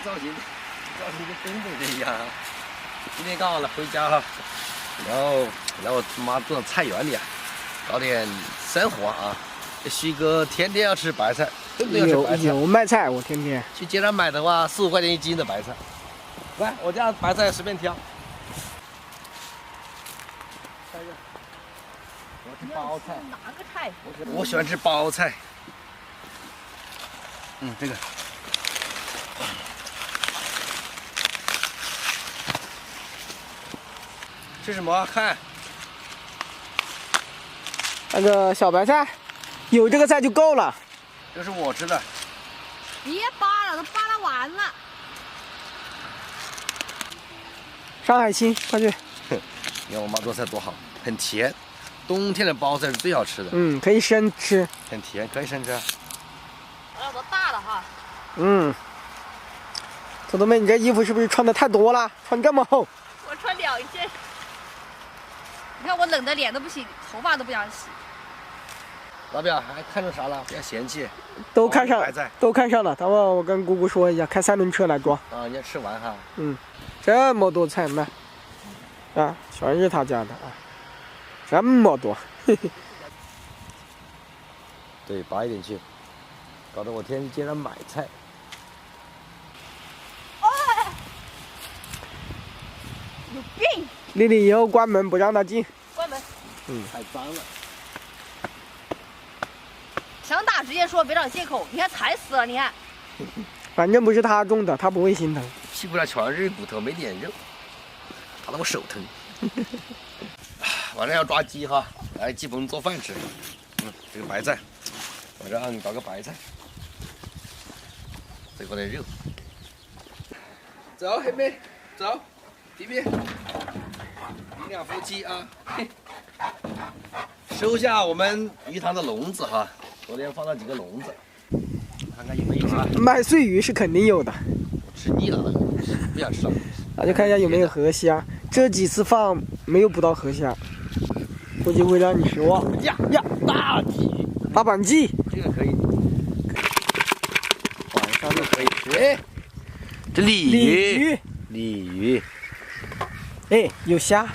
造型跟东北的一样。今天刚好来回家哈，然后来我妈做的菜园里啊，搞点生活啊。旭哥天天要吃白菜，顿顿要吃白菜。有卖菜，我天天去街上买的话，4、5块钱1斤的白菜。来，我家白菜随便挑。我吃包菜。哪个菜？我喜欢吃包菜。这个。吃什么啊？看。那个小白菜，有这个菜就够了。这是我吃的。别扒了，都扒拉完了。上海青，快去。你看我妈做菜多好，很甜。冬天的包菜是最好吃的。可以生吃。很甜，可以生吃。耳朵大了哈。土豆妹，你这衣服是不是穿的太多了？穿这么厚。我穿2件。你看我冷的脸都不行，头发都不想洗。老表还看中啥了？不要嫌弃。都看上，白菜都看上了。等会儿我跟姑姑说一下，开3轮车来装。啊，你要吃完哈。这么多菜卖，啊，全是他家的啊，这么多。对，拔一点去，搞得我天天街上买菜。有病！丽丽以后关门不让他进。关门。太脏了。想打直接说，别找借口。你看踩死了，你看。反正不是他种的，他不会心疼。屁股上全是骨头，没点肉，打得我手疼。晚上要抓鸡哈，来鸡棚做饭吃。这个白菜，晚上你搞个白菜，再搞点肉。走，黑妹，走，这边。你俩夫妻啊，收下我们鱼塘的笼子哈，昨天放了几个笼子，看看有没有啊。麦穗鱼是肯定有的。我吃腻了，不想吃了。那就看一下有没有河虾。这几次放没有捕到河虾，估计会让你失望。呀，大鲫鱼，大板鲫，这个可以，晚上就可以吃。哎，这鲤鱼，哎，有虾，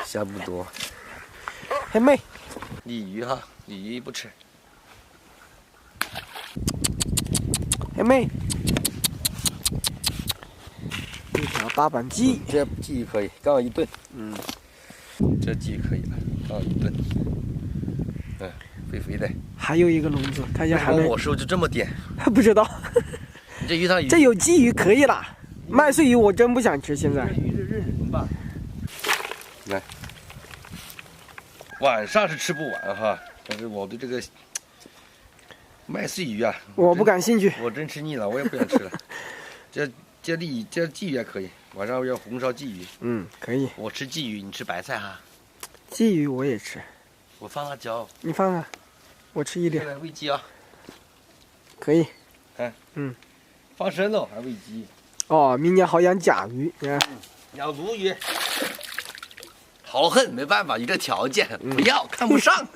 虾不多。黑妹，鲤鱼哈，鲤鱼不吃。黑妹，一条大板鲫，这鲫鱼可以，刚好1吨。这鲫鱼可以了，刚好1吨。肥肥的。还有一个笼子，看一下还能。我师傅就这么点？不知道。你这鱼塘鱼。这有鲫鱼可以啦，麦穗鱼我真不想吃现在。鱼是认人吧？来，晚上是吃不完哈，但是我对这个麦穗鱼啊，我不感兴趣。我真吃腻了，我也不想吃了。这鲫鱼还可以，晚上要红烧鲫鱼。可以。我吃鲫鱼，你吃白菜哈。鲫鱼我也吃。我放辣椒。你放啊，我吃一点。来喂鸡啊。可以。放生喽，还喂鸡。哦，明年好养甲鱼，你看。养鲈鱼。豪横，没办法，有这条件，不要看不上。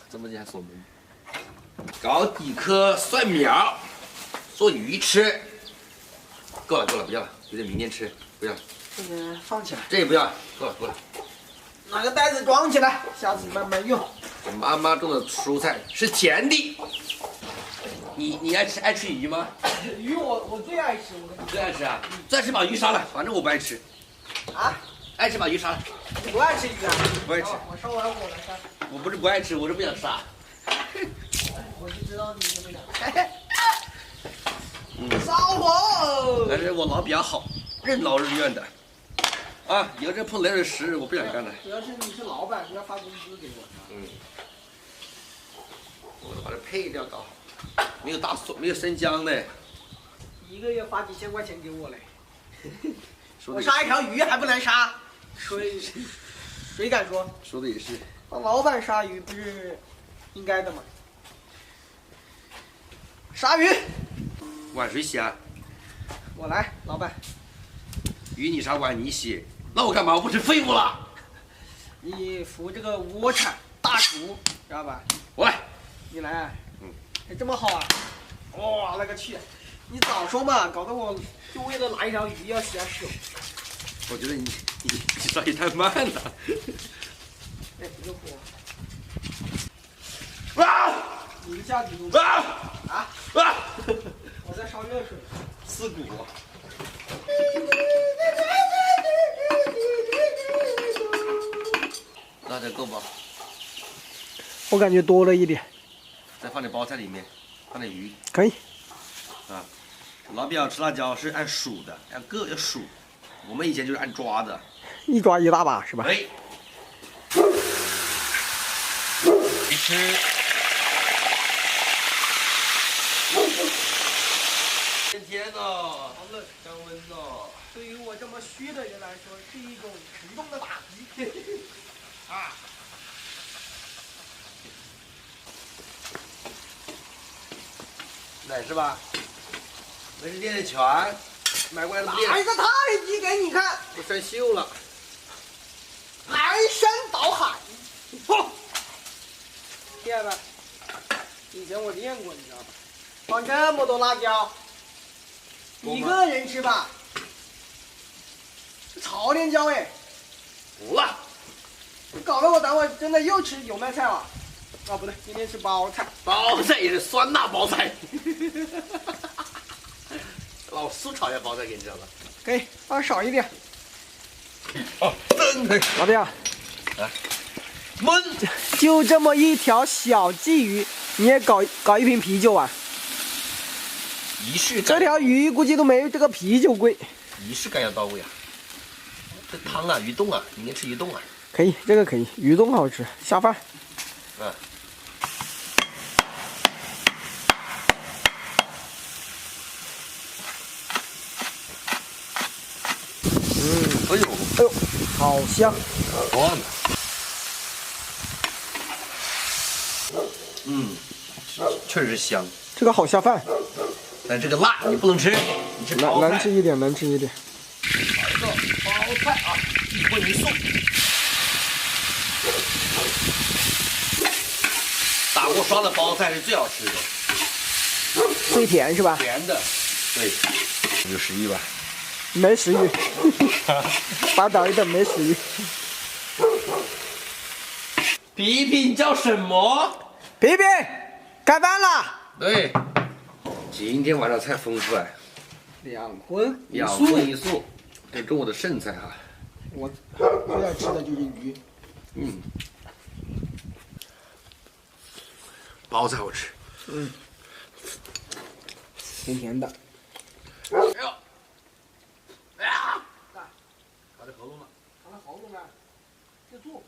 这么还锁门。搞几颗蒜苗，做鱼吃。够了，不要了，留着明天吃，不要了。这个放起来。这也不要，够了。拿个袋子装起来，下次慢慢用。妈妈种的蔬菜是甜的。你爱吃鱼吗？鱼我最爱吃，最爱吃啊！最爱吃把鱼杀了，反正我不爱吃。啊？爱吃把鱼杀了。你不爱吃鱼啊？不爱吃。我烧完我来杀。我不是不爱吃，我是不想杀。我就知道你这么讲。烧火！但是我老比较好，任劳任怨的。啊，以后这碰冷水时我不想干了。主要是你是老板，你要发工资给我。我把这配料搞好。没有生姜的。1个月发几千块钱给我嘞。我杀一条鱼还不能杀，谁敢说？说的也是。当老板杀鱼不是应该的吗？杀鱼。碗谁洗啊？我来，老板。鱼你杀，碗你洗，那我干嘛？我不是废物了？你服这个锅铲大厨，知道吧？我来。你来。还这么好啊！哇，那个去！你早说嘛，搞得我就为了拿一条鱼要洗下手。我觉得你刷也太慢了。哎，不就火！啊！你一下子就啊！我在烧热水。刺骨。那这够不？我感觉多了一点。再放点包菜里面，放点鱼。可以。啊，老表吃辣椒是按数的，按个要数。我们以前就是按抓的。一抓一大把是吧？哎。一吃。天呐，好冷，降温哦。对于我这么虚的人来说，是一种沉重的打击。啊！奶是吧？那是练的拳，买过来的拿一个太极给你看，我生锈了。排山倒海。嚯！亲爱的，以前我练过，你知道吧？放这么多辣椒，一个人吃吧。朝天椒哎，不了。搞得我等会真的又吃油麦菜了。哦，不对，今天吃包菜。包菜也是酸辣包菜。老苏炒一下包菜给你知道吧？可以，放少一点。哦，真的。老弟啊，焖就这么一条小鲫鱼，你也搞一瓶啤酒啊？仪式感。这条鱼估计都没这个啤酒贵。仪式感要到位啊！这汤啊，鱼冻啊，明天吃鱼冻啊。可以，这个可以，鱼冻好吃，下饭。嗯。哎呦，好香！哇！确实是香。这个好下饭。但这个辣你不能吃，你吃包菜。难吃一点，难吃一点。来一个包菜啊，一荤一素。打过刷的包菜是最好吃的。最甜是吧？甜的，对。有食欲吧？没食欲。把倒一等没食欲。皮皮，你叫什么？皮皮，开饭了。对。今天晚上菜丰富哎。两荤一素，这中午的剩菜哈。我最爱吃的就是鱼。包菜好吃。甜甜的。哎呦！哎呀！卡着喉咙了。卡着喉咙了，接住。